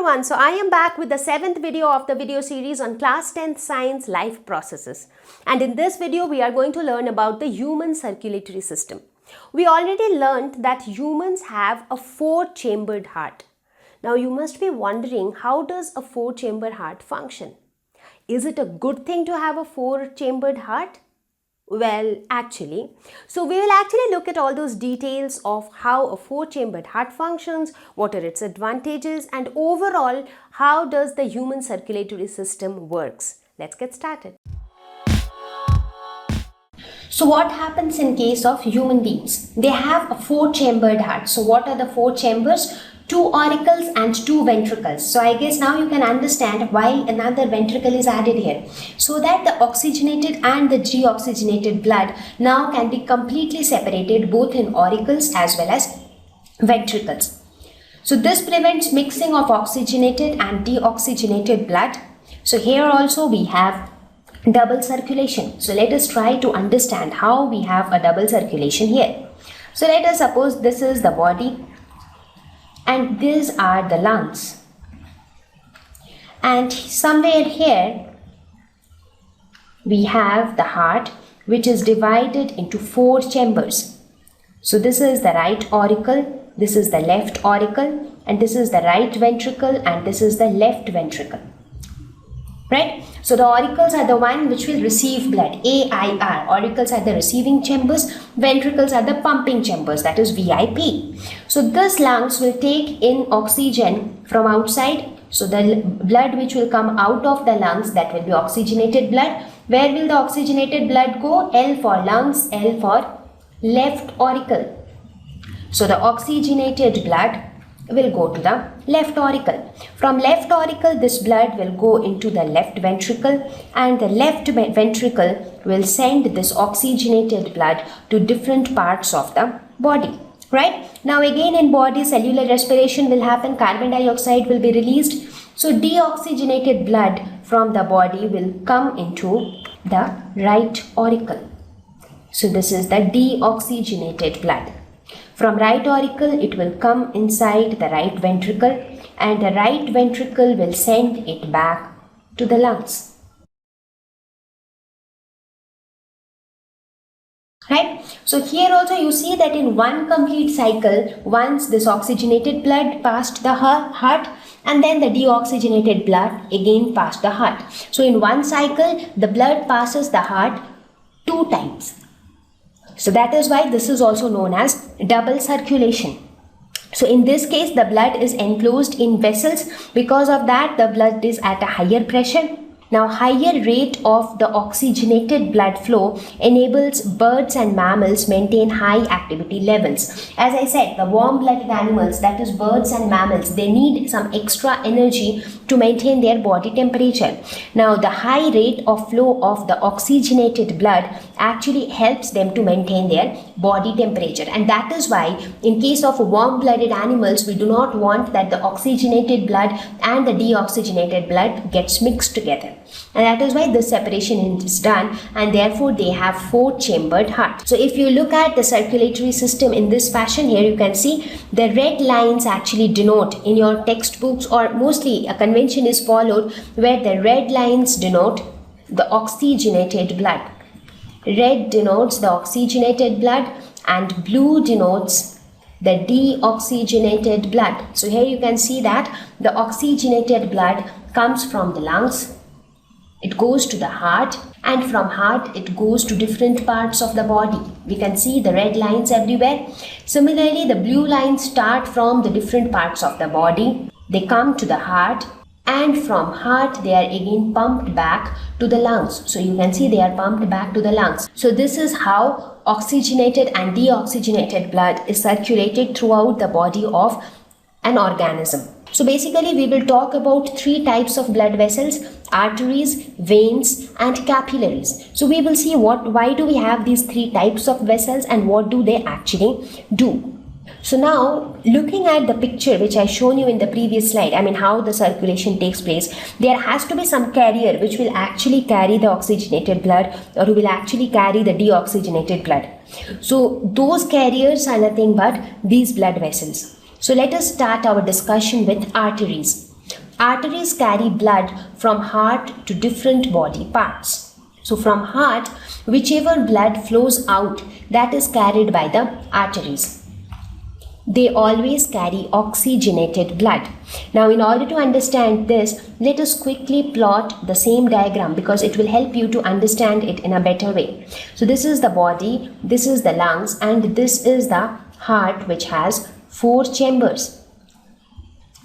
everyone, so I am back with the 7th video of the video series on class 10th science life processes, and in this video we are going to learn about the human circulatory system. We already learned that humans have a 4-chambered heart. Now you must be wondering, how does a 4-chambered heart function? Is it a good thing to have a 4-chambered heart? Well, actually, so we will actually look at all those details of how a 4-chambered heart functions, what are its advantages, and overall, how does the human circulatory system works. Let's get started. So what happens in case of human beings? They have a 4-chambered heart. So what are the 4 chambers? 2 auricles and 2 ventricles. So I guess now you can understand why another ventricle is added here. So that the oxygenated and the deoxygenated blood now can be completely separated both in auricles as well as ventricles. So this prevents mixing of oxygenated and deoxygenated blood. So here also we have double circulation. So let us try to understand how we have a double circulation here. So let us suppose this is the body and these are the lungs, and somewhere here we have the heart, which is divided into 4 chambers. So this is the right auricle, this is the left auricle, and this is the right ventricle, and this is the left ventricle. Right? So the auricles are the one which will receive blood, AIR. Auricles are the receiving chambers, ventricles are the pumping chambers, that is VIP. So this lungs will take in oxygen from outside. So the blood which will come out of the lungs, that will be oxygenated blood. Where will the oxygenated blood go? L for lungs, L for left auricle. So the oxygenated blood will go to the left auricle. From left auricle, this blood will go into the left ventricle, and the left ventricle will send this oxygenated blood to different parts of the body. Right? Now again in body, cellular respiration will happen, carbon dioxide will be released. So deoxygenated blood from the body will come into the right auricle. So this is the deoxygenated blood. From right auricle, it will come inside the right ventricle, and the right ventricle will send it back to the lungs. Right? So here also you see that in one complete cycle, once this oxygenated blood passed the heart, and then the deoxygenated blood again passed the heart. So in one cycle, the blood passes the heart 2 times. So that is why this is also known as double circulation. So in this case, the blood is enclosed in vessels. Because of that, the blood is at a higher pressure. Now, higher rate of the oxygenated blood flow enables birds and mammals maintain high activity levels. As I said, the warm-blooded animals, that is birds and mammals, they need some extra energy to maintain their body temperature. Now, the high rate of flow of the oxygenated blood actually helps them to maintain their body temperature. And that is why in case of warm-blooded animals, we do not want that the oxygenated blood and the deoxygenated blood gets mixed together. And that is why this separation is done, and therefore they have 4-chambered heart. So if you look at the circulatory system in this fashion, here you can see the red lines actually denote in your textbooks, or mostly a convention is followed where the red lines denote the oxygenated blood. Red denotes the oxygenated blood and blue denotes the deoxygenated blood. So here you can see that the oxygenated blood comes from the lungs, it goes to the heart, and from heart it goes to different parts of the body. We can see the red lines everywhere. Similarly, the blue lines start from the different parts of the body. They come to the heart, and from heart they are again pumped back to the lungs. So you can see they are pumped back to the lungs. So this is how oxygenated and deoxygenated blood is circulated throughout the body of an organism. So basically we will talk about 3 types of blood vessels: arteries, veins, and capillaries. So we will see why do we have these 3 types of vessels and what do they actually do. So now, looking at the picture which I shown you in the previous slide, how the circulation takes place, there has to be some carrier which will actually carry the oxygenated blood, or who will actually carry the deoxygenated blood. So those carriers are nothing but these blood vessels. So let us start our discussion with arteries. Arteries carry blood from heart to different body parts. So from heart, whichever blood flows out, that is carried by the arteries. They always carry oxygenated blood. Now, in order to understand this, let us quickly plot the same diagram because it will help you to understand it in a better way. So this is the body, this is the lungs, and this is the heart, which has 4 chambers.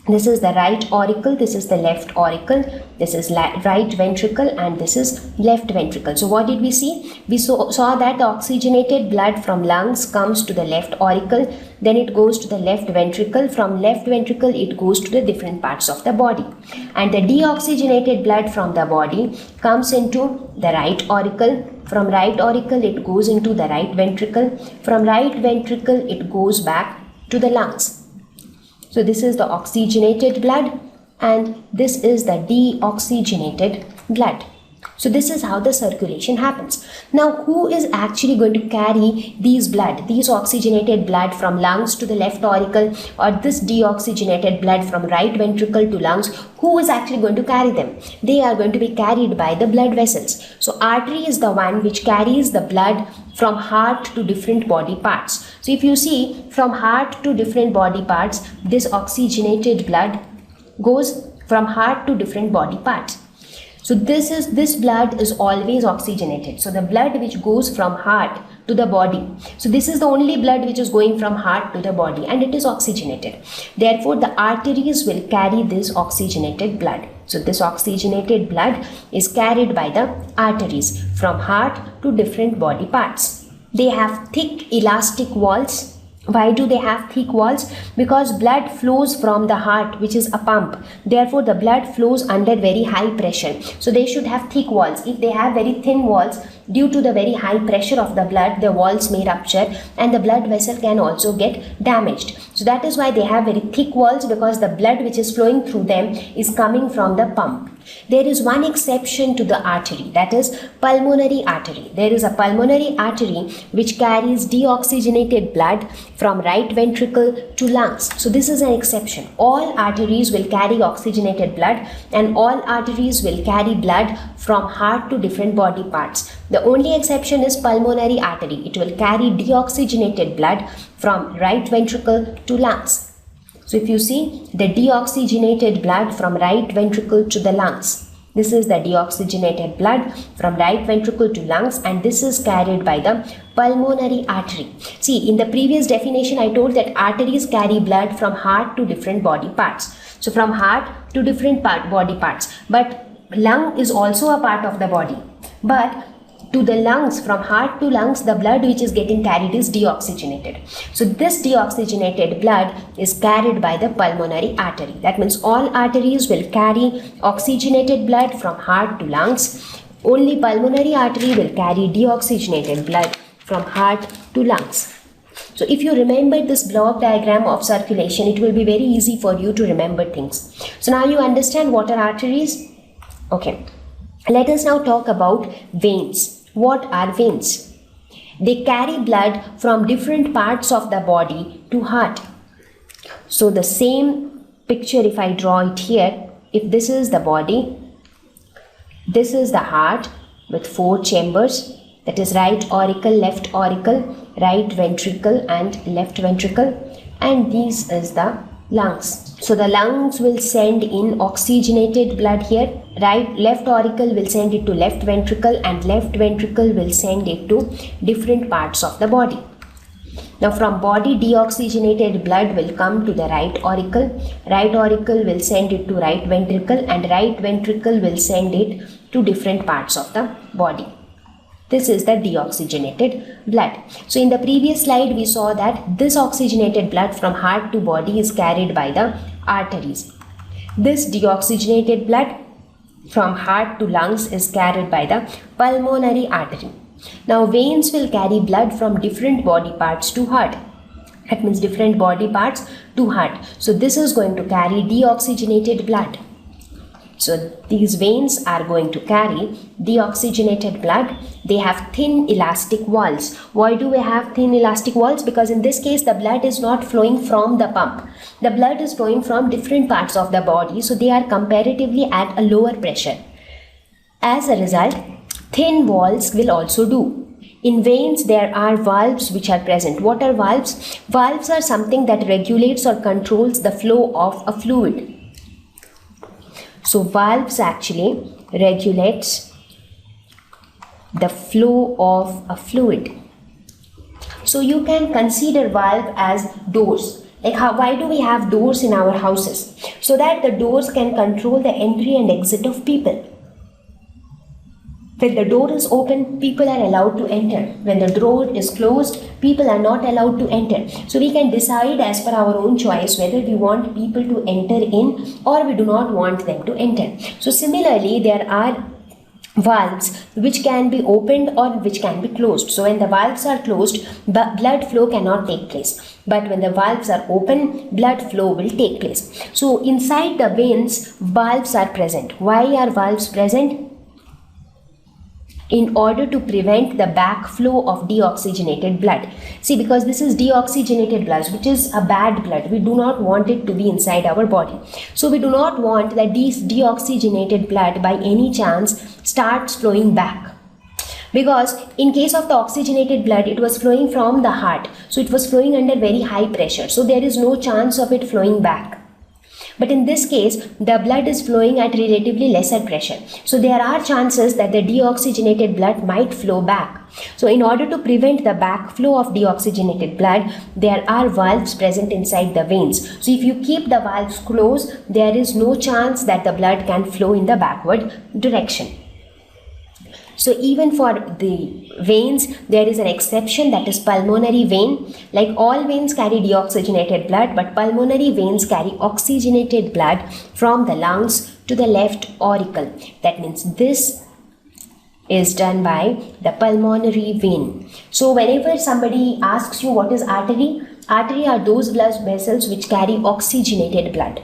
This is the right auricle, this is the left auricle, this is right ventricle, and this is left ventricle. So what did we see? We saw that the oxygenated blood from lungs comes to the left auricle, then it goes to the left ventricle. From left ventricle, it goes to the different parts of the body. And the deoxygenated blood from the body comes into the right auricle. From right auricle, it goes into the right ventricle. From right ventricle, it goes back to the lungs. So this is the oxygenated blood and this is the deoxygenated blood. So this is how the circulation happens. Now, who is actually going to carry these oxygenated blood from lungs to the left auricle, or this deoxygenated blood from right ventricle to lungs? Who is actually going to carry them? They are going to be carried by the blood vessels. So artery is the one which carries the blood from heart to different body parts. So if you see, from heart to different body parts, this oxygenated blood goes from heart to different body parts. So this blood is always oxygenated. So the blood which goes from heart to the body. So this is the only blood which is going from heart to the body, and it is oxygenated. Therefore, the arteries will carry this oxygenated blood. So this oxygenated blood is carried by the arteries from heart to different body parts. They have thick elastic walls. Why do they have thick walls? Because blood flows from the heart, which is a pump. Therefore, the blood flows under very high pressure. So they should have thick walls. If they have very thin walls, due to the very high pressure of the blood, the walls may rupture and the blood vessel can also get damaged. So that is why they have very thick walls, because the blood which is flowing through them is coming from the pump. There is one exception to the artery, that is pulmonary artery. There is a pulmonary artery which carries deoxygenated blood from right ventricle to lungs. So this is an exception. All arteries will carry oxygenated blood and all arteries will carry blood from heart to different body parts. The only exception is pulmonary artery. It will carry deoxygenated blood from right ventricle to lungs. So if you see the deoxygenated blood from right ventricle to the lungs, this is the deoxygenated blood from right ventricle to lungs, and this is carried by the pulmonary artery. See, in the previous definition, I told that arteries carry blood from heart to different body parts. So from heart to different body parts. But lung is also a part of the body. But to the lungs, from heart to lungs, the blood which is getting carried is deoxygenated. So this deoxygenated blood is carried by the pulmonary artery. That means all arteries will carry oxygenated blood from heart to lungs. Only pulmonary artery will carry deoxygenated blood from heart to lungs. So if you remember this block diagram of circulation, it will be very easy for you to remember things. So now you understand what are arteries? Okay. Let us now talk about veins. What are veins? They carry blood from different parts of the body to heart. So the same picture, if I draw it here, if this is the body, this is the heart with 4 chambers, that is right auricle, left auricle, right ventricle and left ventricle, and this is the lungs. So the lungs will send in oxygenated blood here. Left auricle will send it to left ventricle and left ventricle will send it to different parts of the body. Now from body, deoxygenated blood will come to the right auricle. Right auricle will send it to right ventricle and right ventricle will send it to different parts of the body. This is the deoxygenated blood. So in the previous slide, we saw that this oxygenated blood from heart to body is carried by the arteries. This deoxygenated blood from heart to lungs is carried by the pulmonary artery. Now veins will carry blood from different body parts to heart. That means different body parts to heart. So this is going to carry deoxygenated blood. So these veins are going to carry deoxygenated blood. They have thin elastic walls. Why do we have thin elastic walls? Because in this case the blood is not flowing from the pump. The blood is flowing from different parts of the body, so they are comparatively at a lower pressure. As a result, thin walls will also do. In veins, there are valves which are present. What are valves? Valves are something that regulates or controls the flow of a fluid. So valves actually regulates the flow of a fluid. So you can consider valve as doors. Like why do we have doors in our houses? So that the doors can control the entry and exit of people. When the door is open, people are allowed to enter. When the door is closed, people are not allowed to enter. So we can decide as per our own choice whether we want people to enter in or we do not want them to enter. So similarly, there are valves which can be opened or which can be closed. So when the valves are closed, blood flow cannot take place. But when the valves are open, blood flow will take place. So inside the veins, valves are present. Why are valves present? In order to prevent the backflow of deoxygenated blood. See, because this is deoxygenated blood, which is a bad blood. We do not want it to be inside our body. So we do not want that this deoxygenated blood by any chance starts flowing back. Because in case of the oxygenated blood, it was flowing from the heart. So it was flowing under very high pressure. So there is no chance of it flowing back. But in this case, the blood is flowing at relatively lesser pressure. So there are chances that the deoxygenated blood might flow back. So in order to prevent the backflow of deoxygenated blood, there are valves present inside the veins. So if you keep the valves closed, there is no chance that the blood can flow in the backward direction. So even for the veins, there is an exception, that is pulmonary vein. Like all veins carry deoxygenated blood, but pulmonary veins carry oxygenated blood from the lungs to the left auricle. That means this is done by the pulmonary vein. So whenever somebody asks you what is artery, artery are those blood vessels which carry oxygenated blood.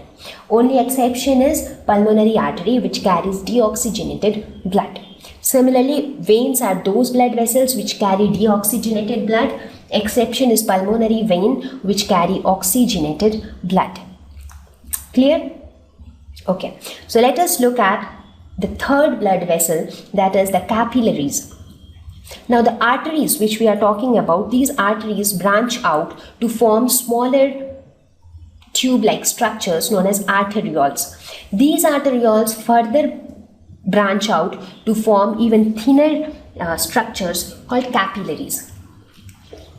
Only exception is pulmonary artery, which carries deoxygenated blood. Similarly, veins are those blood vessels which carry deoxygenated blood. Exception is pulmonary vein, which carry oxygenated blood. Clear? Okay. So let us look at the third blood vessel, that is the capillaries. Now the arteries which we are talking about, these arteries branch out to form smaller tube-like structures known as arterioles. These arterioles further branch out to form even thinner structures called capillaries.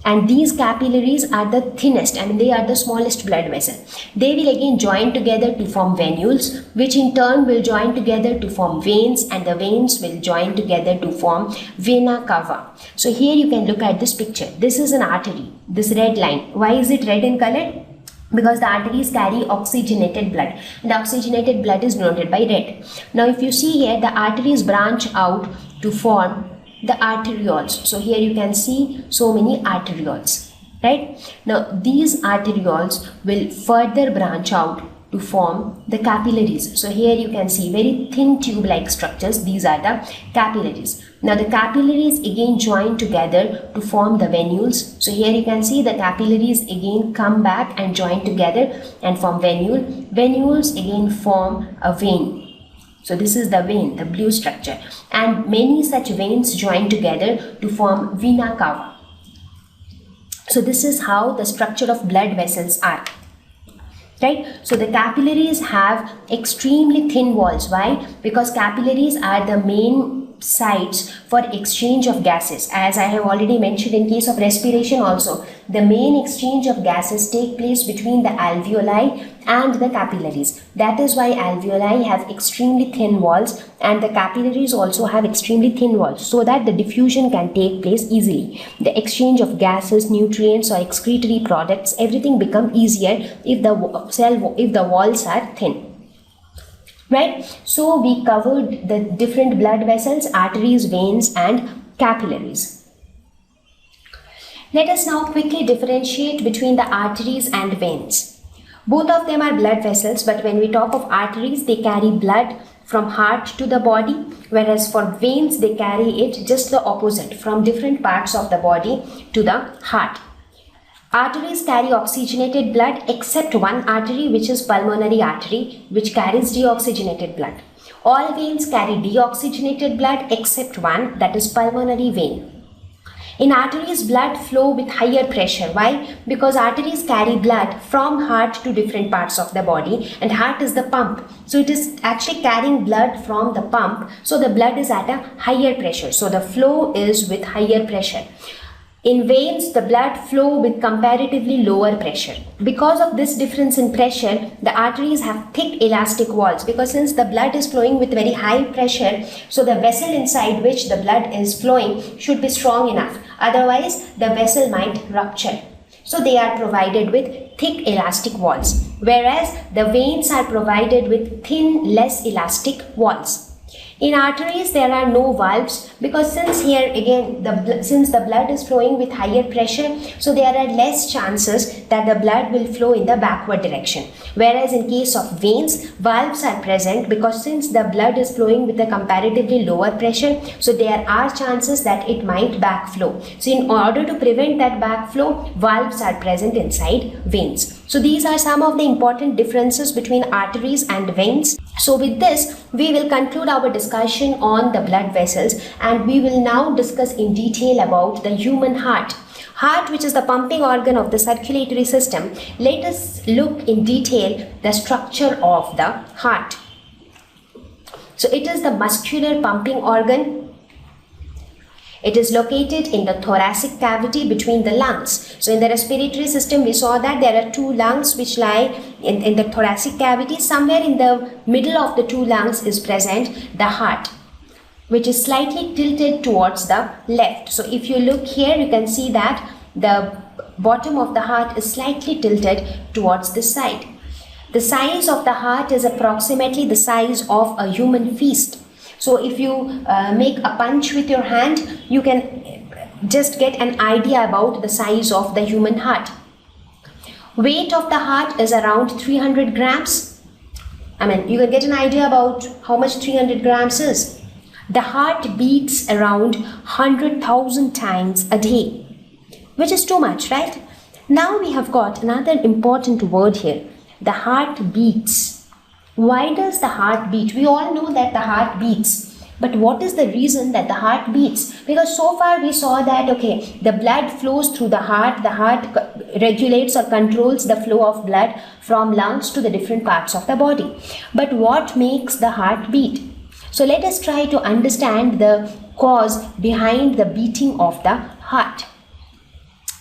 And these capillaries are the thinnest, and they are the smallest blood vessel. They will again join together to form venules, which in turn will join together to form veins, and the veins will join together to form vena cava. So here you can look at this picture. This is an artery, this red line. Why is it red in color? Because the arteries carry oxygenated blood, and oxygenated blood is denoted by red. Now if you see here, the arteries branch out to form the arterioles. So here you can see so many arterioles, right? Now these arterioles will further branch out to form the capillaries. So here you can see very thin tube-like structures. These are the capillaries. Now the capillaries again join together to form the venules. So here you can see the capillaries again come back and join together and form venule. Venules again form a vein. So this is the vein, the blue structure. And many such veins join together to form vena cava. So this is how the structure of blood vessels are. Right? So the capillaries have extremely thin walls. Why? Because capillaries are the main sites for exchange of gases. As I have already mentioned, in case of respiration also, the main exchange of gases take place between the alveoli and the capillaries. That is why alveoli have extremely thin walls, and the capillaries also have extremely thin walls, so that the diffusion can take place easily. The exchange of gases, nutrients or excretory products, everything become easier if the walls are thin. Right? So we covered the different blood vessels, arteries, veins and capillaries. Let us now quickly differentiate between the arteries and veins. Both of them are blood vessels, but when we talk of arteries, they carry blood from heart to the body, whereas for veins, they carry it just the opposite, from different parts of the body to the heart. Arteries carry oxygenated blood except one artery, which is pulmonary artery, which carries deoxygenated blood. All veins carry deoxygenated blood except one, that is pulmonary vein. In arteries, blood flow with higher pressure. Why? Because arteries carry blood from heart to different parts of the body, and heart is the pump. So it is actually carrying blood from the pump. So the blood is at a higher pressure. So the flow is with higher pressure. In veins, the blood flow with comparatively lower pressure. Because of this difference in pressure, the arteries have thick elastic walls, because since the blood is flowing with very high pressure, so the vessel inside which the blood is flowing should be strong enough. Otherwise, the vessel might rupture. So they are provided with thick elastic walls, whereas the veins are provided with thin, less elastic walls. In arteries, there are no valves, because since here again since the blood is flowing with higher pressure, so there are less chances that the blood will flow in the backward direction. Whereas in case of veins, valves are present, because since the blood is flowing with a comparatively lower pressure, so there are chances that it might backflow. So in order to prevent that backflow, valves are present inside veins. So these are some of the important differences between arteries and veins. So with this, we will conclude our discussion on the blood vessels, and we will now discuss in detail about the human heart. Heart, which is the pumping organ of the circulatory system. Let us look in detail the structure of the heart. So it is the muscular pumping organ. It is located in the thoracic cavity between the lungs. So in the respiratory system, we saw that there are two lungs which lie in the thoracic cavity. Somewhere in the middle of the two lungs is present the heart, which is slightly tilted towards the left. So if you look here, you can see that the bottom of the heart is slightly tilted towards this side. The size of the heart is approximately the size of a human fist. So if you make a punch with your hand, you can just get an idea about the size of the human heart. Weight of the heart is around 300 grams. You can get an idea about how much 300 grams is. The heart beats around 100,000 times a day, which is too much, right? Now we have got another important word here. The heart beats. Why does the heart beat? We all know that the heart beats. But what is the reason that the heart beats? Because so far we saw that, okay, the blood flows through the heart regulates or controls the flow of blood from lungs to the different parts of the body. But what makes the heart beat? So let us try to understand the cause behind the beating of the heart.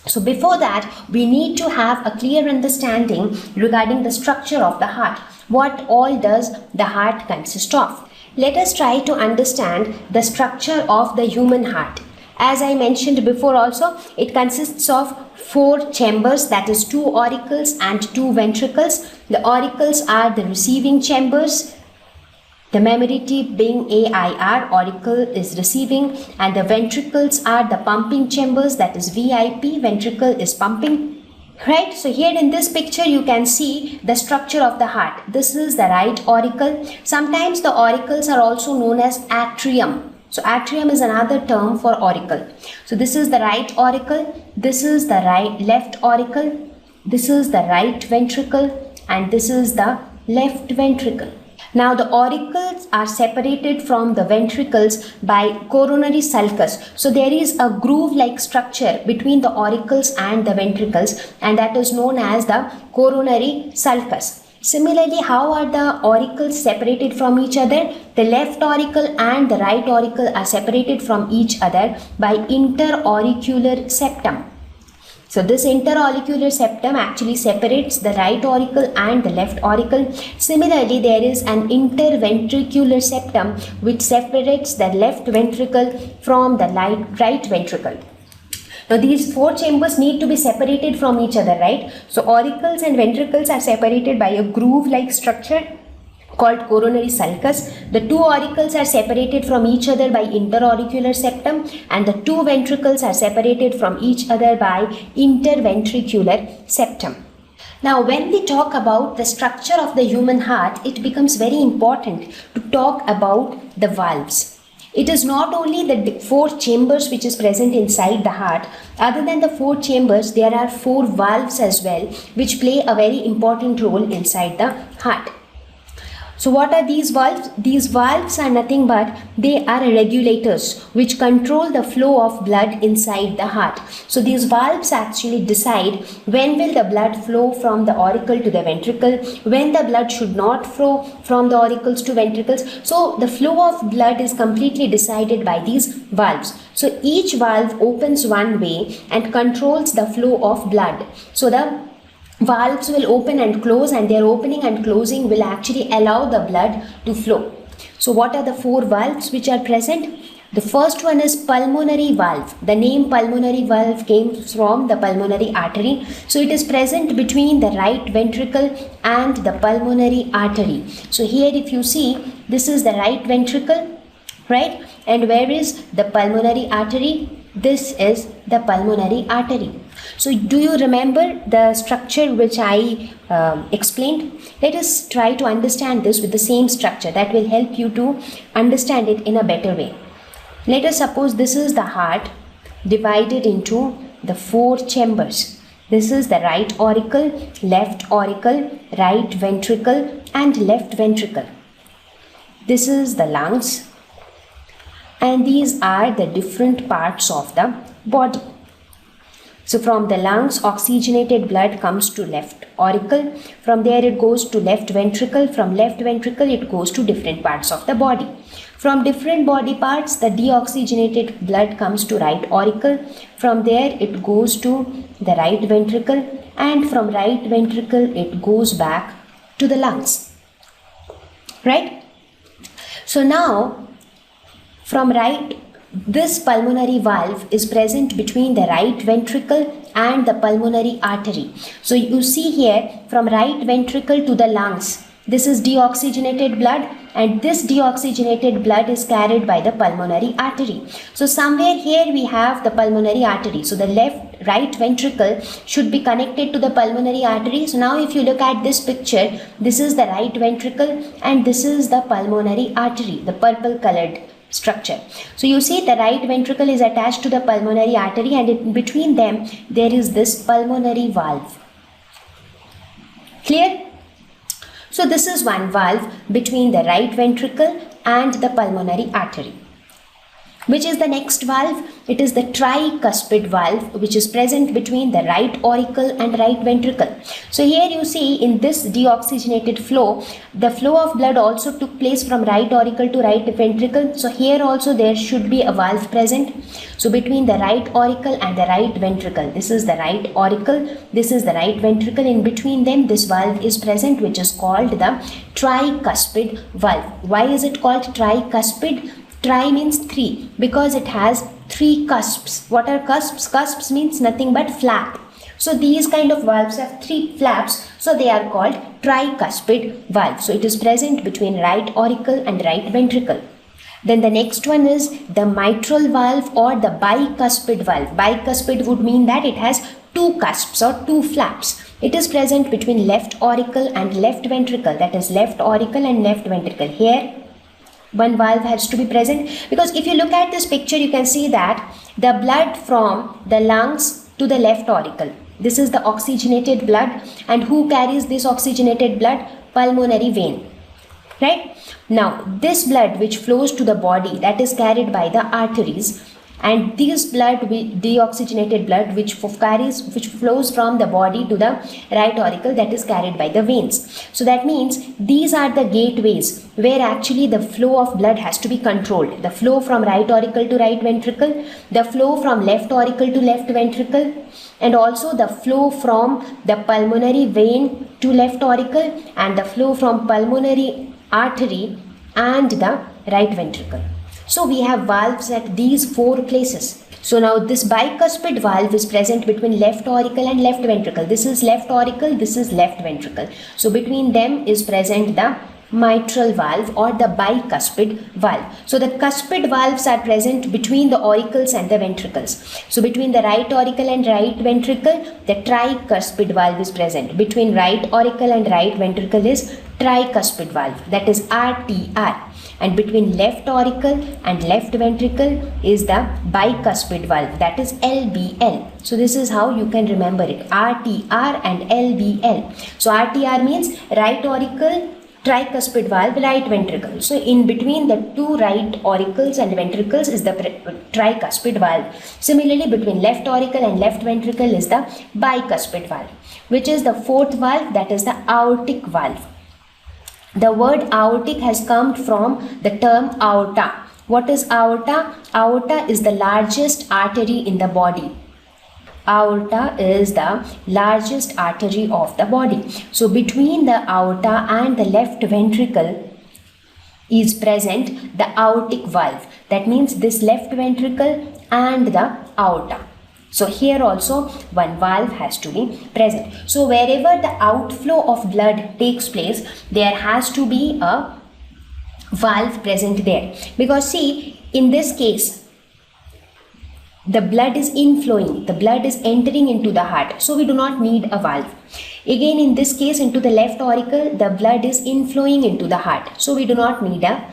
So before that, we need to have a clear understanding regarding the structure of the heart. What all does the heart consist of? Let us try to understand the structure of the human heart. As I mentioned before also, it consists of 4 chambers, that is 2 auricles and 2 ventricles. The auricles are the receiving chambers. The memorative being AIR, auricle is receiving, and the ventricles are the pumping chambers, that is VIP, ventricle is pumping. Right, so here in this picture you can see the structure of the heart. This is the right auricle. Sometimes the auricles are also known as atrium. So atrium is another term for auricle. So this is the right auricle, this is the left auricle, this is the right ventricle, and this is the left ventricle. Now the auricles are separated from the ventricles by coronary sulcus. So there is a groove-like structure between the auricles and the ventricles, and that is known as the coronary sulcus. Similarly, how are the auricles separated from each other? The left auricle and the right auricle are separated from each other by interauricular septum. So this interauricular septum actually separates the right auricle and the left auricle. Similarly, there is an interventricular septum which separates the left ventricle from the right ventricle. Now these 4 chambers need to be separated from each other, right? So auricles and ventricles are separated by a groove-like structure called coronary sulcus. The 2 auricles are separated from each other by interauricular septum, and the 2 ventricles are separated from each other by interventricular septum. Now when we talk about the structure of the human heart, it becomes very important to talk about the valves. It is not only the 4 chambers which is present inside the heart. Other than the 4 chambers, there are 4 valves as well, which play a very important role inside the heart. So what are these valves? These valves are nothing but they are regulators which control the flow of blood inside the heart. So these valves actually decide when will the blood flow from the auricle to the ventricle, when the blood should not flow from the auricles to ventricles. So the flow of blood is completely decided by these valves. So each valve opens one way and controls the flow of blood. So the valves will open and close, and their opening and closing will actually allow the blood to flow. So what are the 4 valves which are present? The first one is pulmonary valve. The name pulmonary valve came from the pulmonary artery. So it is present between the right ventricle and the pulmonary artery. So here if you see, this is the right ventricle, right? And where is the pulmonary artery? This is the pulmonary artery. So do you remember the structure which I explained? Let us try to understand this with the same structure. That will help you to understand it in a better way. Let us suppose this is the heart divided into the 4 chambers. This is the right auricle, left auricle, right ventricle and left ventricle. This is the lungs, and these are the different parts of the body. So from the lungs, oxygenated blood comes to left auricle. From there it goes to left ventricle. From left ventricle it goes to different parts of the body. From different body parts, the deoxygenated blood comes to right auricle. From there it goes to the right ventricle, and from right ventricle it goes back to the lungs. Right? So now from right, this pulmonary valve is present between the right ventricle and the pulmonary artery. So you see here, from right ventricle to the lungs, this is deoxygenated blood, and this deoxygenated blood is carried by the pulmonary artery. So somewhere here we have the pulmonary artery. So the right ventricle should be connected to the pulmonary artery. So now if you look at this picture, this is the right ventricle and this is the pulmonary artery, the purple colored structure. So you see the right ventricle is attached to the pulmonary artery, and in between them there is this pulmonary valve. Clear? So this is one valve between the right ventricle and the pulmonary artery. Which is the next valve? It is the tricuspid valve, which is present between the right auricle and right ventricle. So here you see in this deoxygenated flow, the flow of blood also took place from right auricle to right ventricle. So here also there should be a valve present. So between the right auricle and the right ventricle, this is the right auricle, this is the right ventricle. In between them, this valve is present, which is called the tricuspid valve. Why is it called tricuspid? Tri means 3 because it has 3 cusps. What are cusps? Cusps means nothing but flap. So these kind of valves have 3 flaps, so they are called tricuspid valve. So it is present between right auricle and right ventricle. Then the next one is the mitral valve or the bicuspid valve. Bicuspid would mean that it has 2 cusps or 2 flaps. It is present between left auricle and left ventricle. That is left auricle and left ventricle. Here one valve has to be present, because if you look at this picture, you can see that the blood from the lungs to the left auricle, this is the oxygenated blood, and who carries this oxygenated blood? Pulmonary vein, right? Now this blood which flows to the body, that is carried by the arteries, and this blood, deoxygenated blood which flows from the body to the right auricle, that is carried by the veins. So that means these are the gateways where actually the flow of blood has to be controlled. The flow from right auricle to right ventricle, the flow from left auricle to left ventricle, and also the flow from the pulmonary vein to left auricle, and the flow from pulmonary artery and the right ventricle. So we have valves at these 4 places. So now this bicuspid valve is present between left auricle and left ventricle. This is left auricle, this is left ventricle. So between them is present the mitral valve or the bicuspid valve. So the cuspid valves are present between the auricles and the ventricles. So between the right auricle and right ventricle, the tricuspid valve is present. Between right auricle and right ventricle is tricuspid valve, that is RTR. And between left auricle and left ventricle is the bicuspid valve, that is LBL. So this is how you can remember it, RTR and LBL. So RTR means right auricle, tricuspid valve, right ventricle. So in between the two right auricles and ventricles is the tricuspid valve. Similarly, between left auricle and left ventricle is the bicuspid valve, which is the fourth valve, that is the aortic valve. The word aortic has come from the term aorta. What is aorta? Aorta is the largest artery in the body. Aorta is the largest artery of the body. So between the aorta and the left ventricle is present the aortic valve. That means this left ventricle and the aorta. So here also one valve has to be present. So wherever the outflow of blood takes place, there has to be a valve present there. Because see, in this case, the blood is inflowing, the blood is entering into the heart, so we do not need a valve. Again, in this case, into the left auricle, the blood is inflowing into the heart, so we do not need a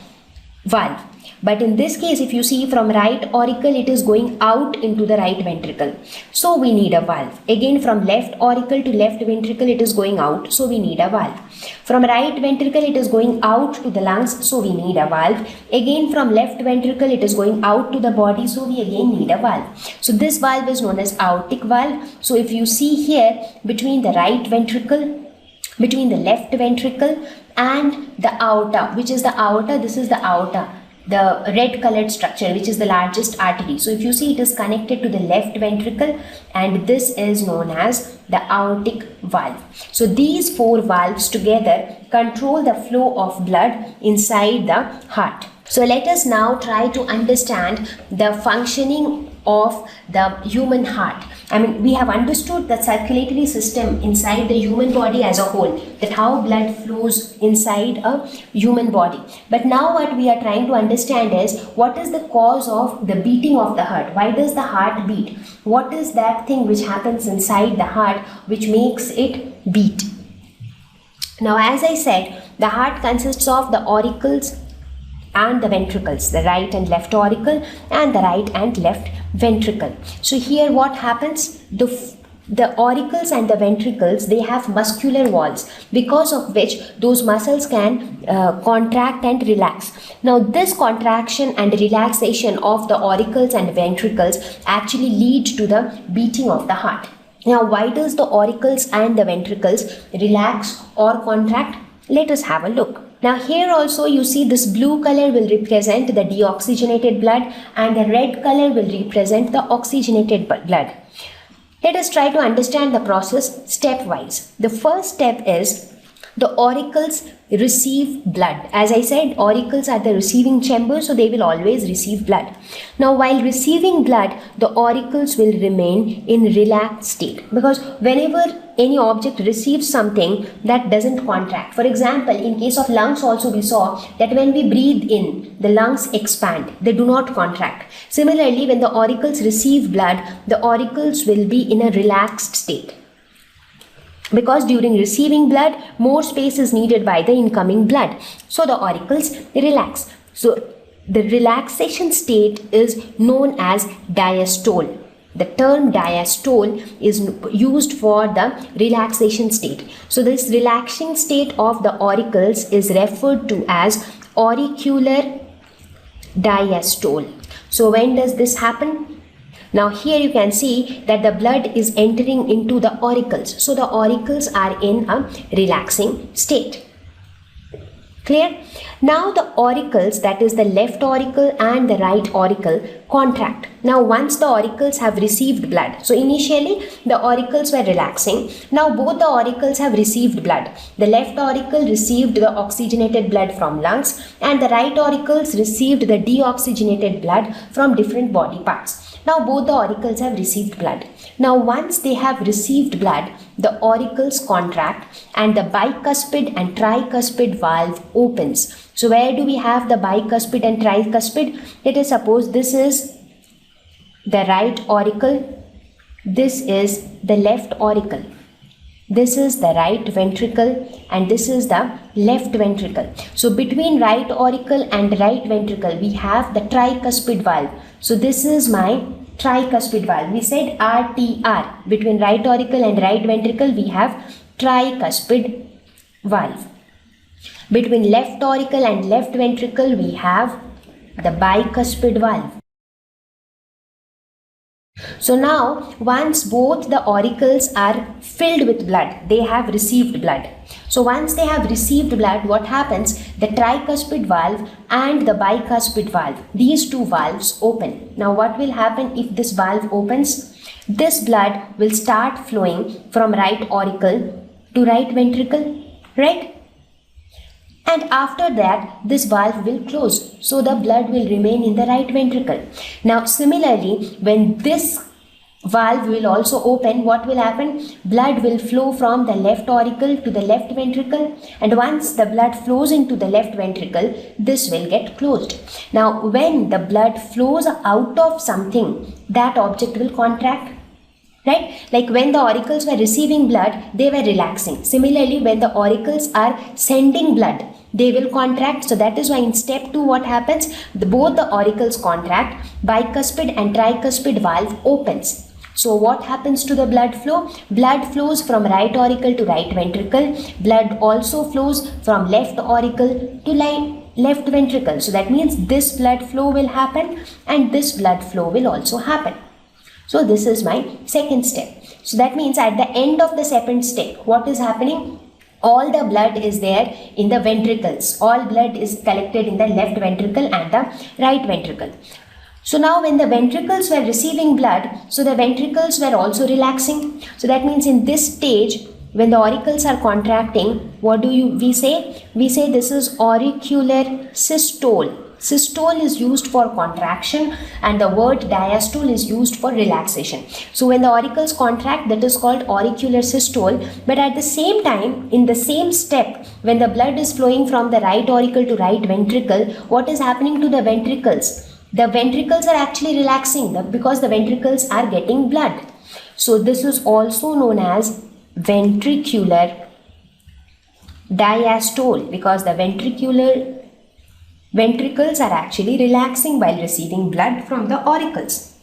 valve. But in this case, if you see from right auricle, it is going out into the right ventricle, so we need a valve. Again, from left auricle to left ventricle, it is going out, so we need a valve. From right ventricle, it is going out to the lungs, so we need a valve. Again, from left ventricle, it is going out to the body, so we again need a valve. So this valve is known as aortic valve. So if you see here, between the right ventricle, between the left ventricle and the aorta, which is the aorta, this is the aorta, the red colored structure, which is the largest artery. So if you see, it is connected to the left ventricle, and this is known as the aortic valve. So these four valves together control the flow of blood inside the heart. So let us now try to understand the functioning of the human heart. I mean, we have understood the circulatory system inside the human body as a whole, that how blood flows inside a human body. But now what we are trying to understand is, what is the cause of the beating of the heart? Why does the heart beat? What is that thing which happens inside the heart which makes it beat? Now, as I said, the heart consists of the auricles and the ventricles, the right and left auricle and the right and left ventricle. So here what happens, the auricles and the ventricles, they have muscular walls, because of which those muscles can contract and relax. Now this contraction and relaxation of the auricles and ventricles actually lead to the beating of the heart. Now why does the auricles and the ventricles relax or contract? Let us have a look. Now here also you see this blue color will represent the deoxygenated blood and the red color will represent the oxygenated blood. Let us try to understand the process stepwise. The first step is the auricles receive blood. As I said, auricles are the receiving chamber, so they will always receive blood. Now while receiving blood, the auricles will remain in relaxed state, because whenever any object receives something, that doesn't contract. For example, in case of lungs also we saw that when we breathe in, the lungs expand, they do not contract. Similarly, when the auricles receive blood, the auricles will be in a relaxed state, because during receiving blood, more space is needed by the incoming blood. So the auricles relax. So the relaxation state is known as diastole. The term diastole is used for the relaxation state. So this relaxing state of the auricles is referred to as auricular diastole. So when does this happen? Now here you can see that the blood is entering into the auricles. So the auricles are in a relaxing state. Clear? Now the auricles, that is the left auricle and the right auricle, contract. Now once the auricles have received blood, so initially the auricles were relaxing. Now both the auricles have received blood. The left auricle received the oxygenated blood from lungs and the right auricles received the deoxygenated blood from different body parts. Now both the auricles have received blood. Now once they have received blood, the auricles contract and the bicuspid and tricuspid valve opens. So where do we have the bicuspid and tricuspid? Let us suppose this is the right auricle, this is the left auricle, this is the right ventricle, and this is the left ventricle. So between right auricle and right ventricle, we have the tricuspid valve. So this is my tricuspid valve. We said RTR. Between right auricle and right ventricle, we have tricuspid valve. Between left auricle and left ventricle, we have the bicuspid valve. So now, once both the auricles are filled with blood, they have received blood. So once they have received blood, what happens? The tricuspid valve and the bicuspid valve, these two valves open. Now what will happen if this valve opens? This blood will start flowing from right auricle to right ventricle, right? And after that, this valve will close. So the blood will remain in the right ventricle. Now similarly, when this valve will also open, what will happen? Blood will flow from the left auricle to the left ventricle, and once the blood flows into the left ventricle, this will get closed. Now when the blood flows out of something, that object will contract, right? Like when the auricles were receiving blood, they were relaxing. Similarly, when the auricles are sending blood, they will contract. So that is why in step 2 what happens? Both the auricles contract, bicuspid and tricuspid valve opens. So what happens to the blood flow? Blood flows from right auricle to right ventricle. Blood also flows from left auricle to left ventricle. So that means this blood flow will happen and this blood flow will also happen. So this is my second step. So that means at the end of the second step, what is happening? All the blood is there in the ventricles. All blood is collected in the left ventricle and the right ventricle. So now when the ventricles were receiving blood, so the ventricles were also relaxing. So that means in this stage, when the auricles are contracting, what do we say? We say this is auricular systole. Systole is used for contraction and the word diastole is used for relaxation. So when the auricles contract, that is called auricular systole. But at the same time, in the same step, when the blood is flowing from the right auricle to right ventricle, what is happening to the ventricles? The ventricles are actually relaxing because the ventricles are getting blood. So this is also known as ventricular diastole because the ventricles are actually relaxing while receiving blood from the auricles.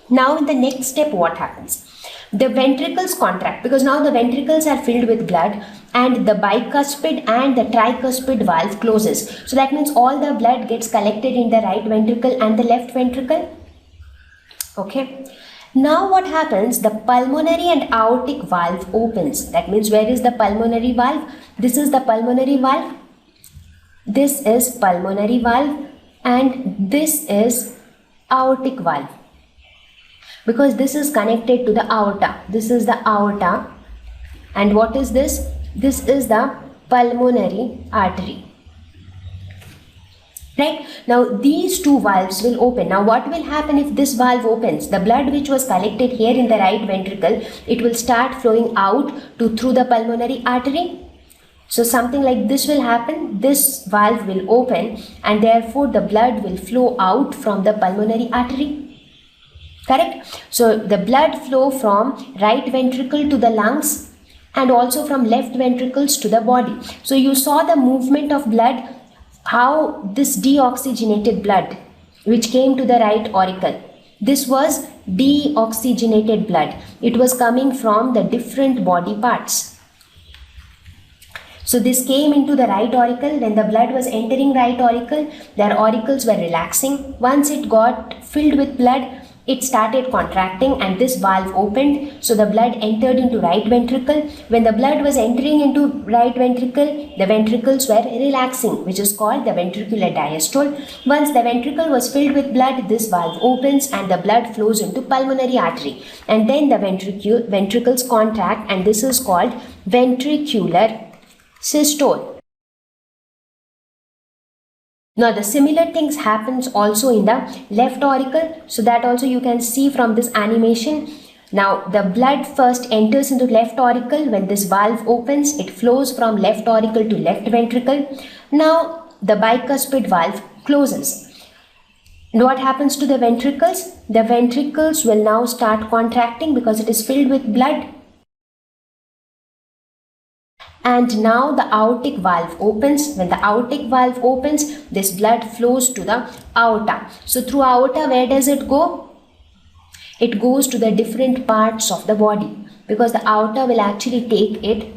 Now in the next step, what happens? The ventricles contract because now the ventricles are filled with blood and the bicuspid and the tricuspid valve closes. So that means all the blood gets collected in the right ventricle and the left ventricle. Okay. Now what happens? The pulmonary and aortic valve opens. That means where is the pulmonary valve? This is the pulmonary valve. This is pulmonary valve and this is aortic valve. Because this is connected to the aorta. This is the aorta. And what is this? This is the pulmonary artery. Right? Now these two valves will open. Now what will happen if this valve opens? The blood which was collected here in the right ventricle, it will start flowing out through the pulmonary artery. So something like this will happen. This valve will open and therefore the blood will flow out from the pulmonary artery. Correct? So the blood flow from right ventricle to the lungs and also from left ventricles to the body. So you saw the movement of blood, how this deoxygenated blood which came to the right auricle. This was deoxygenated blood. It was coming from the different body parts. So this came into the right auricle. When the blood was entering right auricle, their auricles were relaxing. Once it got filled with blood, it started contracting and this valve opened. So the blood entered into right ventricle. When the blood was entering into right ventricle, the ventricles were relaxing, which is called the ventricular diastole. Once the ventricle was filled with blood, this valve opens and the blood flows into pulmonary artery. And then the ventricles contract and this is called ventricular systole. Now the similar things happens also in the left auricle. So that also you can see from this animation. Now the blood first enters into left auricle. When this valve opens, it flows from left auricle to left ventricle. Now the bicuspid valve closes. And what happens to the ventricles? The ventricles will now start contracting because it is filled with blood. and now the aortic valve opens. When the aortic valve opens, this blood flows to the aorta. So through aorta, where does it go? It goes to the different parts of the body, because the aorta will actually take it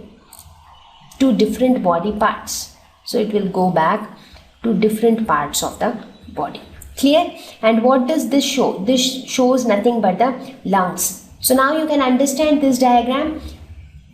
to different body parts. So it will go back to different parts of the body. Clear? And what does this show? This shows nothing but the lungs. So now you can understand this diagram.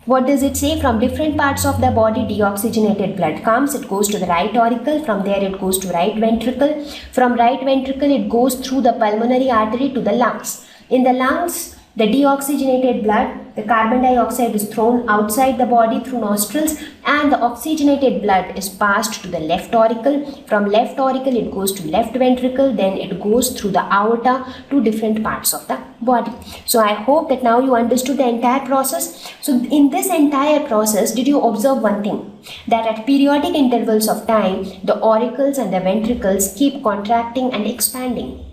What does it say? From different parts of the body, deoxygenated blood comes. It goes to the right auricle. From there, it goes to right ventricle. From right ventricle, it goes through the pulmonary artery to the lungs. In the lungs, the deoxygenated blood, the carbon dioxide is thrown outside the body through nostrils, and the oxygenated blood is passed to the left auricle. From left auricle, it goes to left ventricle, then it goes through the aorta to different parts of the body. So I hope that now you understood the entire process. So in this entire process, did you observe one thing? That at periodic intervals of time, the auricles and the ventricles keep contracting and expanding.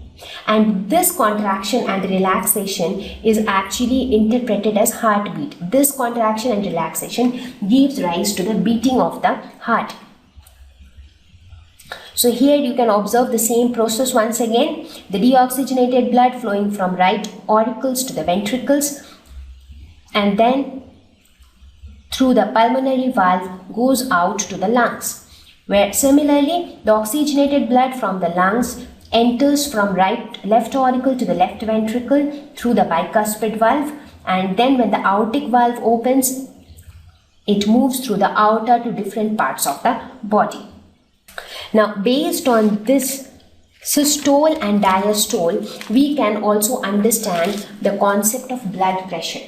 And this contraction and relaxation is actually interpreted as heartbeat. This contraction and relaxation gives rise to the beating of the heart. So here you can observe the same process once again. The deoxygenated blood flowing from right auricles to the ventricles, and then through the pulmonary valve goes out to the lungs, where similarly the oxygenated blood from the lungs enters from left auricle to the left ventricle through the bicuspid valve, and then when the aortic valve opens, it moves through the aorta to different parts of the body. Now, based on this systole and diastole, we can also understand the concept of blood pressure.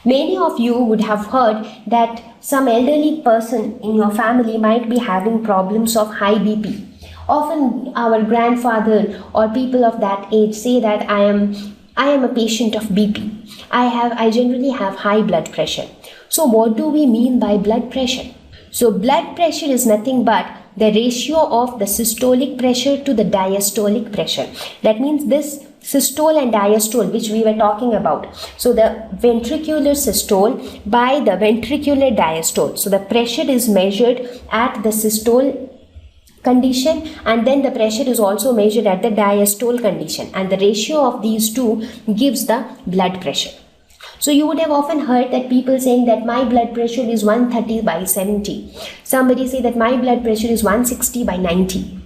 Many of you would have heard that some elderly person in your family might be having problems of high BP. Often our grandfather or people of that age say that I am a patient of BP. I generally have high blood pressure. So what do we mean by blood pressure? So blood pressure is nothing but the ratio of the systolic pressure to the diastolic pressure. That means this systole and diastole which we were talking about. So the ventricular systole by the ventricular diastole. So the pressure is measured at the systole condition, and then the pressure is also measured at the diastole condition, and the ratio of these two gives the blood pressure. So you would have often heard that people saying that my blood pressure is 130 by 70. Somebody say that my blood pressure is 160 by 90.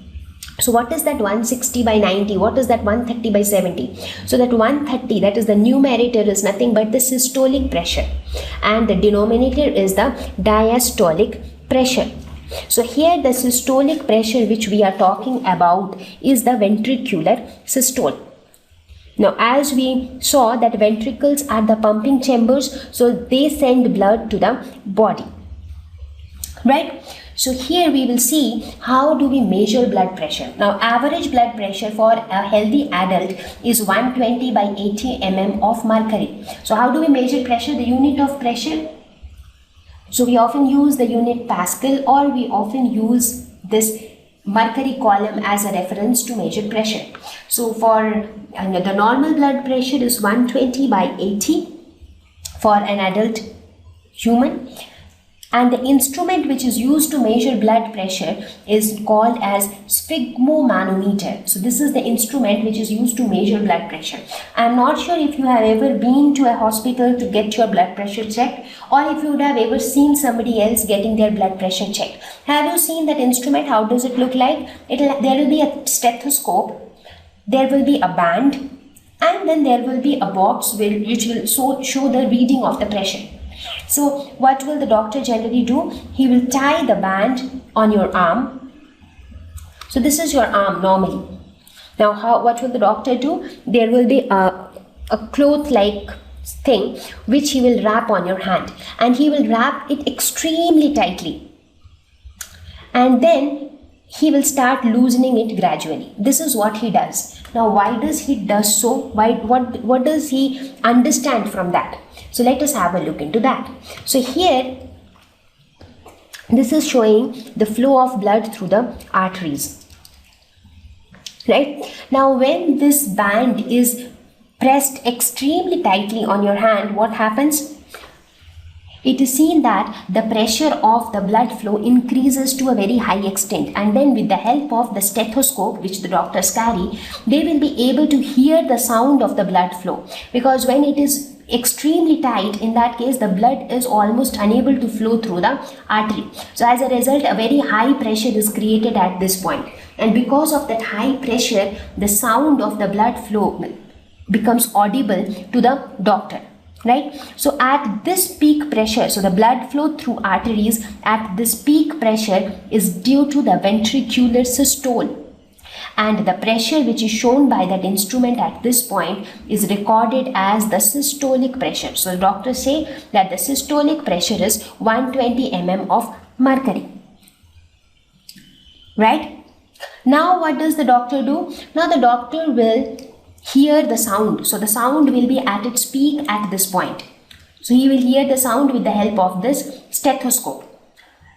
So what is that 160 by 90? What is that 130 by 70? So that 130, that is the numerator, is nothing but the systolic pressure, and the denominator is the diastolic pressure. So here the systolic pressure which we are talking about is the ventricular systole. Now as we saw that ventricles are the pumping chambers, so they send blood to the body, right? So here we will see how do we measure blood pressure. Now average blood pressure for a healthy adult is 120 by 80 mm of mercury. So how do we measure pressure? The unit of pressure, so we often use the unit Pascal, or we often use this mercury column as a reference to measure pressure. So for the normal blood pressure is 120 by 80 for an adult human, and the instrument which is used to measure blood pressure is called as sphygmomanometer. So this is the instrument which is used to measure blood pressure. I am not sure if you have ever been to a hospital to get your blood pressure checked, or if you would have ever seen somebody else getting their blood pressure checked. Have you seen that instrument? How does it look like? There will be a stethoscope, there will be a band, and then there will be a box which will show the reading of the pressure. So what will the doctor generally do? He will tie the band on your arm. So this is your arm normally. Now what will the doctor do? There will be a cloth like thing which he will wrap on your hand, and he will wrap it extremely tightly, and then he will start loosening it gradually. This is what he does. Now why does he do so? What does he understand from that? So let us have a look into that. So here this is showing the flow of blood through the arteries, right? Now when this band is pressed extremely tightly on your hand, what happens? it is seen that the pressure of the blood flow increases to a very high extent, and then with the help of the stethoscope which the doctors carry, they will be able to hear the sound of the blood flow, because when it is extremely tight, in that case the blood is almost unable to flow through the artery. So as a result, a very high pressure is created at this point, and because of that high pressure, the sound of the blood flow becomes audible to the doctor. Right? So at this peak pressure, so the blood flow through arteries at this peak pressure is due to the ventricular systole, and the pressure which is shown by that instrument at this point is recorded as the systolic pressure. So doctors say that the systolic pressure is 120 mm of mercury. Right? Now what does the doctor do? Now the doctor will hear the sound. So the sound will be at its peak at this point. So he will hear the sound with the help of this stethoscope.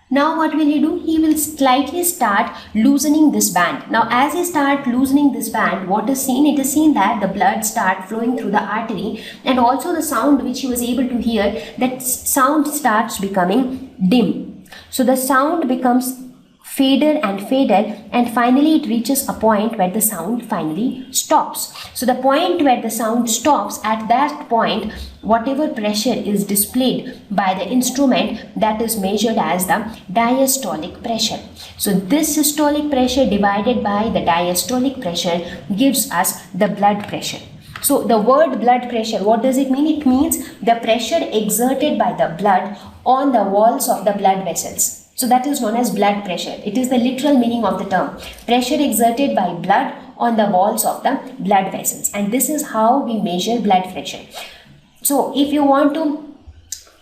Now what will he do? He will slightly start loosening this band. Now as he starts loosening this band, what is seen? It is seen that the blood starts flowing through the artery, and also the sound which he was able to hear, that sound starts becoming dim. So the sound becomes fader and finally it reaches a point where the sound finally stops. So the point where the sound stops, at that point whatever pressure is displayed by the instrument, that is measured as the diastolic pressure. So this systolic pressure divided by the diastolic pressure gives us the blood pressure. So the word blood pressure, what does it mean? It means the pressure exerted by the blood on the walls of the blood vessels. So that is known as blood pressure. It is the literal meaning of the term. Pressure exerted by blood on the walls of the blood vessels. And this is how we measure blood pressure. So if you want to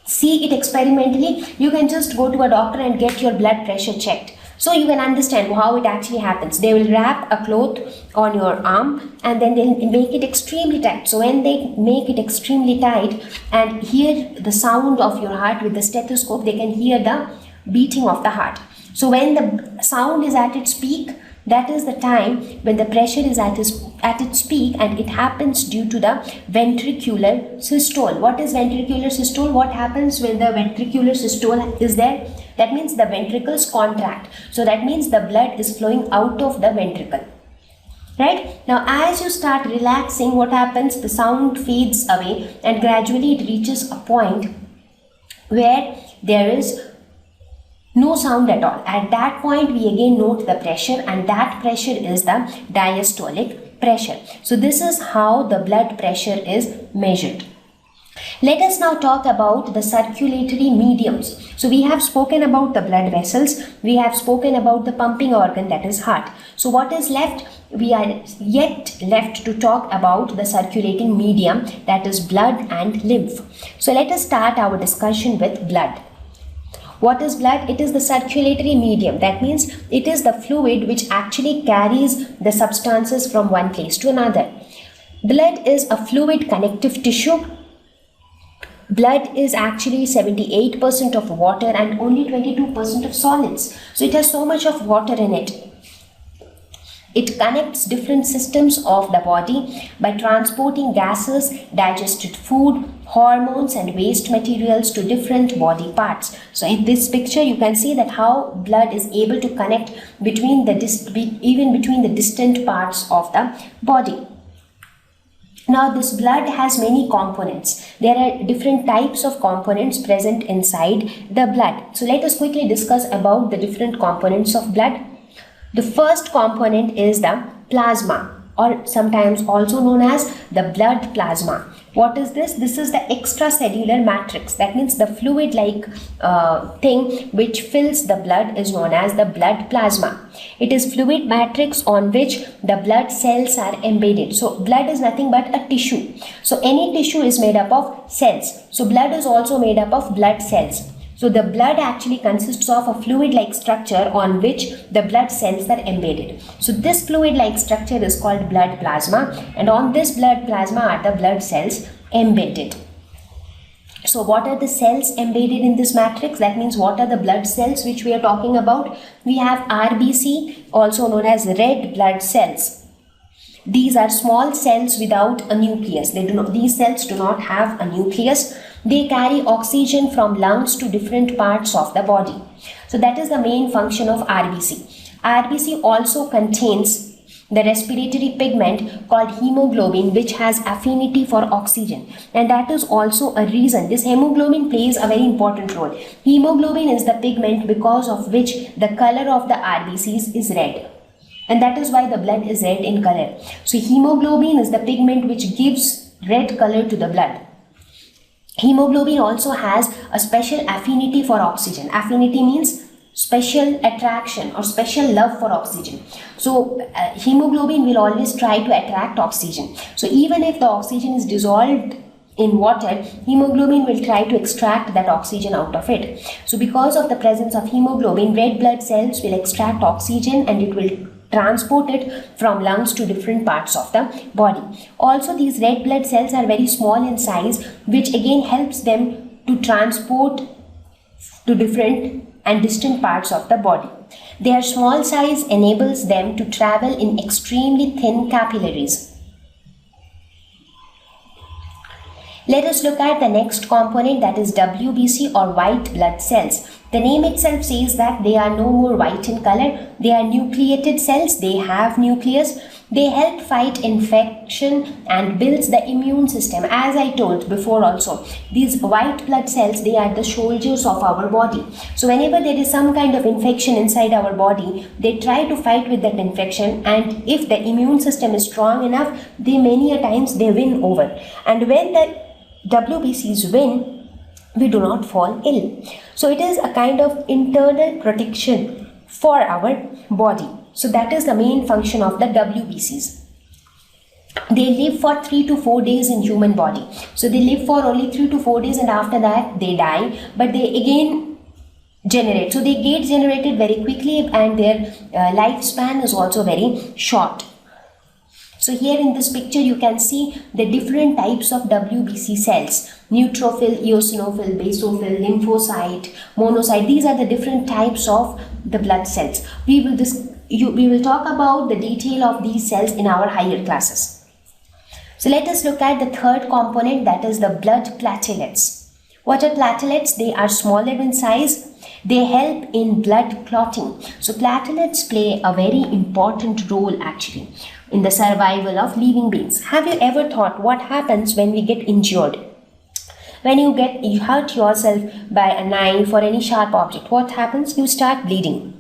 see it experimentally, you can just go to a doctor and get your blood pressure checked. So you can understand how it actually happens. They will wrap a cloth on your arm and then they'll make it extremely tight. So when they make it extremely tight and hear the sound of your heart with the stethoscope, they can hear the beating of the heart. So when the sound is at its peak, that is the time when the pressure is at its peak, and it happens due to the ventricular systole. What is ventricular systole? What happens when the ventricular systole is there? That means the ventricles contract. So that means the blood is flowing out of the ventricle. Right? Now as you start relaxing, what happens? The sound fades away and gradually it reaches a point where there is no sound at all. At that point we again note the pressure, and that pressure is the diastolic pressure. So this is how the blood pressure is measured. Let us now talk about the circulatory mediums. So we have spoken about the blood vessels, we have spoken about the pumping organ, that is heart. So what is left? We are yet left to talk about the circulating medium, that is blood and lymph. So let us start our discussion with blood. What is blood? It is the circulatory medium. That means it is the fluid which actually carries the substances from one place to another. Blood is a fluid connective tissue. Blood is actually 78% of water and only 22% of solids. So it has so much of water in it. It connects different systems of the body by transporting gases, digested food, hormones and waste materials to different body parts. So in this picture you can see that how blood is able to connect between even between the distant parts of the body. Now this blood has many components. There are different types of components present inside the blood. So let us quickly discuss about the different components of blood. The first component is the plasma, or sometimes also known as the blood plasma. What is this? This is the extracellular matrix. That means the fluid-like thing which fills the blood is known as the blood plasma. It is fluid matrix on which the blood cells are embedded. So blood is nothing but a tissue. So any tissue is made up of cells. So blood is also made up of blood cells. So the blood actually consists of a fluid-like structure on which the blood cells are embedded. So this fluid-like structure is called blood plasma, and on this blood plasma are the blood cells embedded. So what are the cells embedded in this matrix? That means what are the blood cells which we are talking about? We have RBC, also known as red blood cells. These are small cells without a nucleus. These cells do not have a nucleus. They carry oxygen from lungs to different parts of the body. So that is the main function of RBC. RBC also contains the respiratory pigment called hemoglobin, which has affinity for oxygen, and that is also a reason this hemoglobin plays a very important role. Hemoglobin is the pigment because of which the color of the RBCs is red, and that is why the blood is red in color. So hemoglobin is the pigment which gives red color to the blood. Hemoglobin also has a special affinity for oxygen. Affinity means special attraction or special love for oxygen. So hemoglobin will always try to attract oxygen. So even if the oxygen is dissolved in water, hemoglobin will try to extract that oxygen out of it. So because of the presence of hemoglobin, red blood cells will extract oxygen and it will transport it from lungs to different parts of the body. Also, these red blood cells are very small in size, which again helps them to transport to different and distant parts of the body. Their small size enables them to travel in extremely thin capillaries. Let us look at the next component, that is WBC or white blood cells. The name itself says that they are no more white in color. They are nucleated cells. They have nucleus. They help fight infection and builds the immune system. As I told before also, these white blood cells, they are the soldiers of our body. So whenever there is some kind of infection inside our body, they try to fight with that infection, and if the immune system is strong enough, they many a times they win over. And when the WBCs win, we do not fall ill. So it is a kind of internal protection for our body. So that is the main function of the WBCs. They live for 3 to 4 days in human body. So they live for only 3 to 4 days and after that they die, but they again generate. So they get generated very quickly and their lifespan is also very short. So here in this picture you can see the different types of WBC cells: neutrophil, eosinophil, basophil, lymphocyte, monocyte. These are the different types of the blood cells. We will talk about the detail of these cells in our higher classes. So let us look at the third component, that is the blood platelets. What are platelets? They are smaller in size. They help in blood clotting. So platelets play a very important role actually in the survival of living beings. Have you ever thought what happens when we get injured? When you hurt yourself by a knife or any sharp object, what happens? You start bleeding.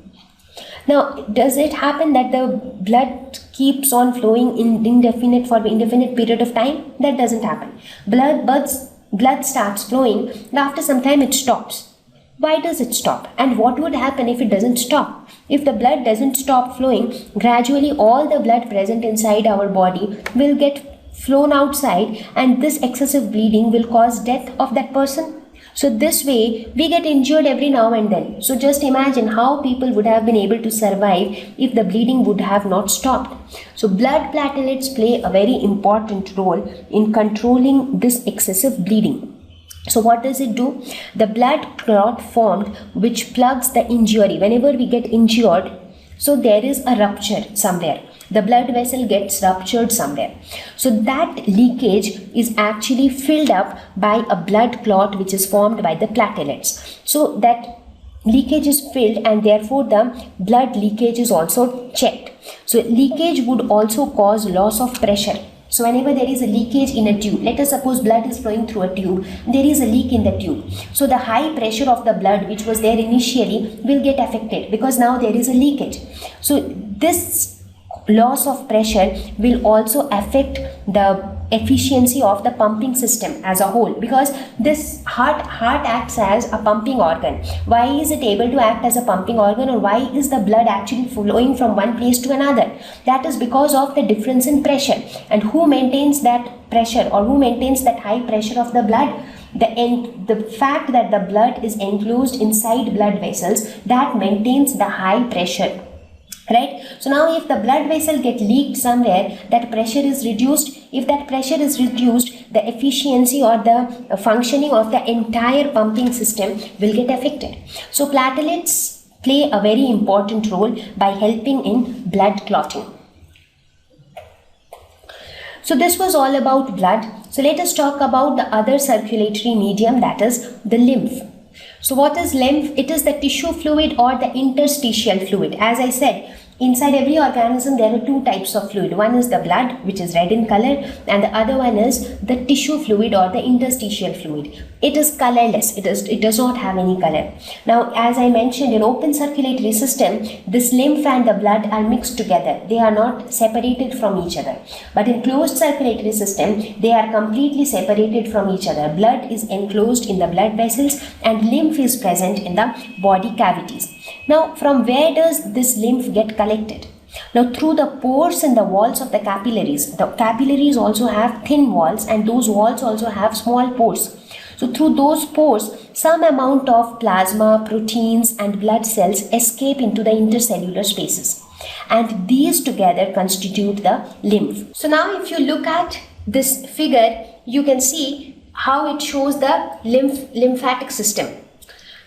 Now, does it happen that the blood keeps on flowing for an indefinite period of time? That doesn't happen. Blood starts flowing and after some time it stops. Why does it stop? And what would happen if it doesn't stop? If the blood doesn't stop flowing, gradually all the blood present inside our body will get flown outside and this excessive bleeding will cause death of that person. So this way we get injured every now and then. So just imagine how people would have been able to survive if the bleeding would have not stopped. So blood platelets play a very important role in controlling this excessive bleeding. So what does it do? The blood clot formed which plugs the injury. Whenever we get injured, so there is a rupture somewhere. The blood vessel gets ruptured somewhere. So that leakage is actually filled up by a blood clot which is formed by the platelets. So that leakage is filled and therefore the blood leakage is also checked. So leakage would also cause loss of pressure. So whenever there is a leakage in a tube, let us suppose blood is flowing through a tube, there is a leak in the tube. So the high pressure of the blood which was there initially will get affected because now there is a leakage. So this loss of pressure will also affect the efficiency of the pumping system as a whole, because this heart acts as a pumping organ. Why is it able to act as a pumping organ, or why is the blood actually flowing from one place to another? That is because of the difference in pressure. And who maintains that pressure, or who maintains that high pressure of the blood? The fact that the blood is enclosed inside blood vessels, that maintains the high pressure. Right? So now if the blood vessel get leaked somewhere, that pressure is reduced. If that pressure is reduced, the efficiency or the functioning of the entire pumping system will get affected. So platelets play a very important role by helping in blood clotting. So this was all about blood. So let us talk about the other circulatory medium, that is the lymph. So what is lymph? It is the tissue fluid or the interstitial fluid. As I said, inside every organism there are two types of fluid. One is the blood, which is red in color, and the other one is the tissue fluid or the interstitial fluid. It is colorless. It does not have any color. Now, as I mentioned, in open circulatory system, this lymph and the blood are mixed together. They are not separated from each other. But in closed circulatory system, they are completely separated from each other. Blood is enclosed in the blood vessels and lymph is present in the body cavities. Now, from where does this lymph get collected? Now, through the pores in the walls of the capillaries. The capillaries also have thin walls, and those walls also have small pores. So, through those pores, some amount of plasma, proteins and blood cells escape into the intercellular spaces. And these together constitute the lymph. So, now if you look at this figure, you can see how it shows the lymphatic system.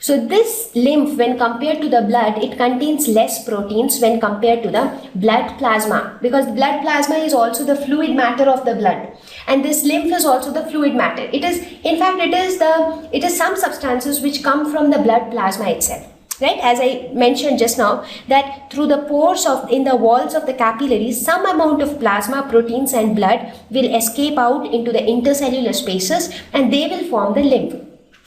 So this lymph, when compared to the blood, it contains less proteins when compared to the blood plasma, because the blood plasma is also the fluid matter of the blood, and this lymph is also the fluid matter. It is, in fact, it is some substances which come from the blood plasma itself. Right, as I mentioned just now, that through the pores in the walls of the capillaries, some amount of plasma, proteins and blood will escape out into the intercellular spaces and they will form the lymph.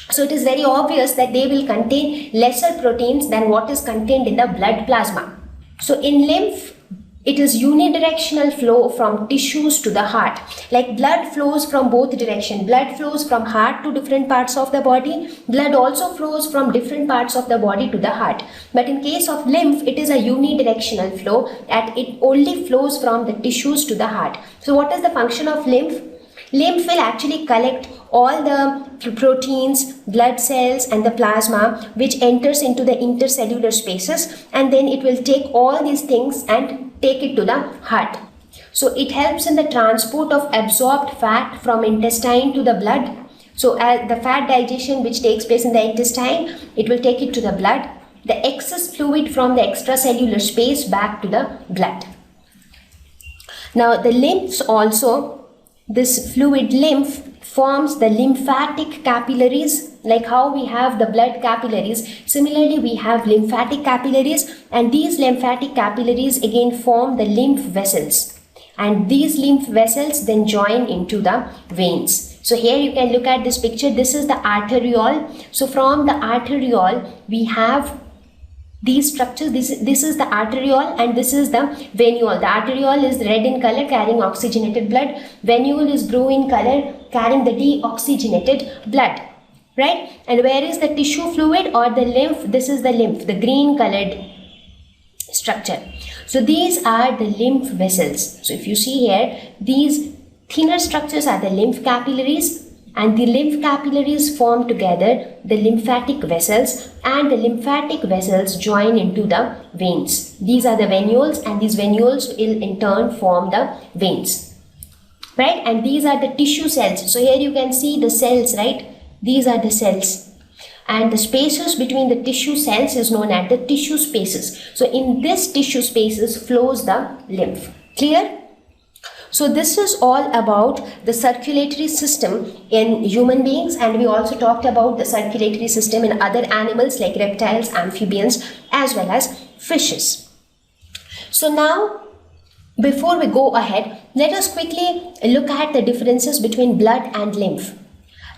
So it is very obvious that they will contain lesser proteins than what is contained in the blood plasma. So in lymph, it is unidirectional flow from tissues to the heart. Like blood flows from both directions. Blood flows from heart to different parts of the body. Blood also flows from different parts of the body to the heart. But in case of lymph, it is a unidirectional flow, and it only flows from the tissues to the heart. So what is the function of lymph? Lymph will actually collect all the proteins, blood cells and the plasma which enters into the intercellular spaces, and then it will take all these things and take it to the heart. So it helps in the transport of absorbed fat from intestine to the blood. So as the fat digestion which takes place in the intestine, it will take it to the blood. The excess fluid from the extracellular space back to the blood. Now the lymphs also, this fluid lymph forms the lymphatic capillaries. Like how we have the blood capillaries, similarly we have lymphatic capillaries, and these lymphatic capillaries again form the lymph vessels, and these lymph vessels then join into the veins. So here you can look at this picture. This is the arteriole. So from the arteriole we have these structures. This is the arteriole and this is the venule. The arteriole is red in color, carrying oxygenated blood. Venule is blue in color, carrying the deoxygenated blood. Right? And where is the tissue fluid or the lymph? This is the lymph, the green colored structure. So these are the lymph vessels. So if you see here, these thinner structures are the lymph capillaries, and the lymph capillaries form together the lymphatic vessels, and the lymphatic vessels join into the veins. These are the venules, and these venules will in turn form the veins. Right? And these are the tissue cells. So here you can see the cells, right? These are the cells. And the spaces between the tissue cells is known as the tissue spaces. So in this tissue spaces flows the lymph. Clear? So this is all about the circulatory system in human beings, and we also talked about the circulatory system in other animals like reptiles, amphibians as well as fishes. So now, before we go ahead, let us quickly look at the differences between blood and lymph.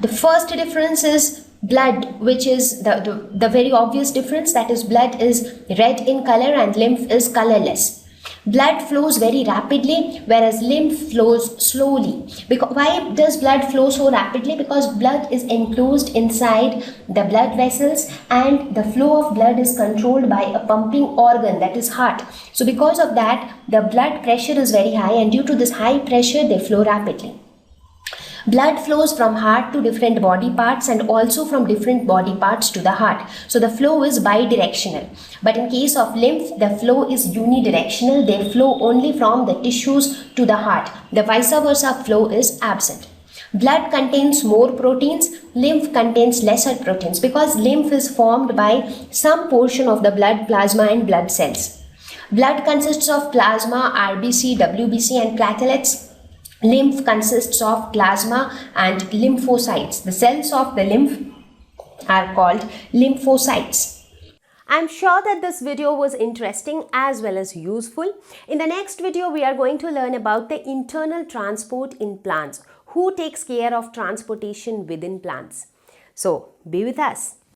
The first difference is blood, which is the very obvious difference, that is blood is red in color and lymph is colorless. Blood flows very rapidly, whereas lymph flows slowly. Why does blood flow so rapidly? Because blood is enclosed inside the blood vessels, and the flow of blood is controlled by a pumping organ, that is heart. So because of that, the blood pressure is very high, and due to this high pressure, they flow rapidly. Blood flows from heart to different body parts and also from different body parts to the heart. So the flow is bidirectional. But in case of lymph, the flow is unidirectional. They flow only from the tissues to the heart. The vice versa flow is absent. Blood contains more proteins, lymph contains lesser proteins, because lymph is formed by some portion of the blood plasma and blood cells. Blood consists of plasma, RBC, WBC and platelets. Lymph consists of plasma and lymphocytes. The cells of the lymph are called lymphocytes. I'm sure that this video was interesting as well as useful. In the next video, we are going to learn about the internal transport in plants. Who takes care of transportation within plants? So, be with us.